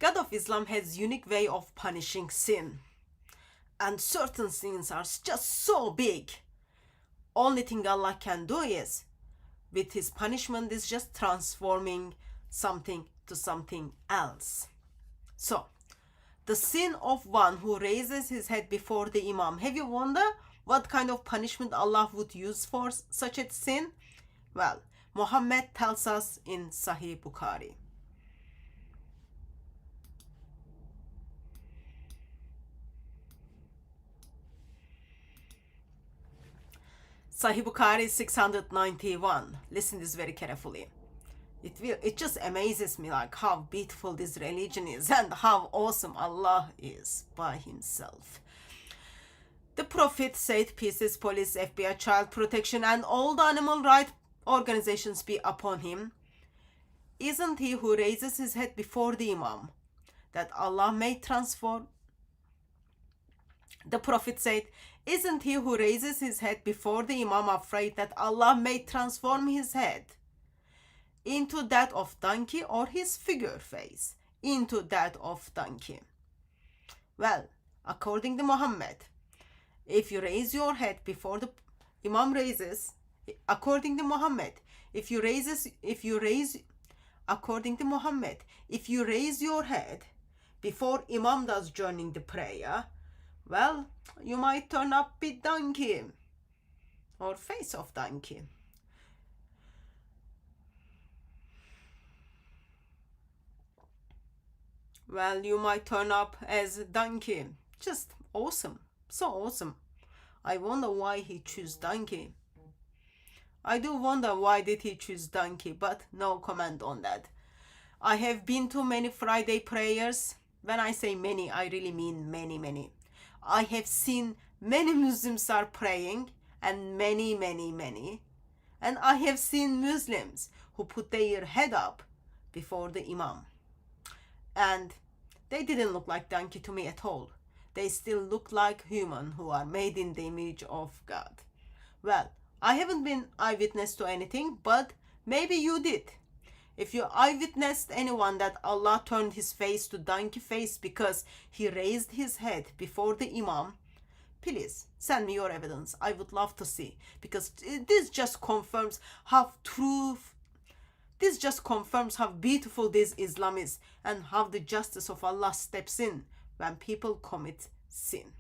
God of Islam has unique way of punishing sin. And certain sins are just so big. Only thing Allah can do is, with his punishment, is just transforming something to something else. So, the sin of one who raises his head before the Imam. Have you wondered what kind of punishment Allah would use for such a sin? Well, Muhammad tells us in Sahih Bukhari. Sahih Bukhari 691. Listen this very carefully. It just amazes me like how beautiful this religion is and how awesome Allah is by himself. The Prophet said, peace, police, FBI, child protection, and all the animal rights organizations be upon him. Isn't he who raises his head before the Imam that Allah may transform? The Prophet said, isn't he who raises his head before the Imam afraid that Allah may transform his head into that of donkey or his figure face into that of donkey? Well, according to Muhammad, if you raise your head before the Imam raises, according to Muhammad, if you raise your head before Imam does joining the prayer, well, you might turn up with donkey or face of donkey. Well, you might turn up as a donkey. Just awesome. So awesome. I wonder why he chose donkey. I do wonder why did he choose donkey, but no comment on that. I have been to many Friday prayers. When I say many, I really mean many. I have seen many Muslims are praying, and many. And I have seen Muslims who put their head up before the Imam. And they didn't look like donkey to me at all. They still look like human who are made in the image of God. Well, I haven't been eyewitness to anything, but maybe you did. If you eyewitnessed anyone that Allah turned his face to donkey face because he raised his head before the Imam, please send me your evidence. I would love to see, because this just confirms how beautiful this Islam is and how the justice of Allah steps in when people commit sin.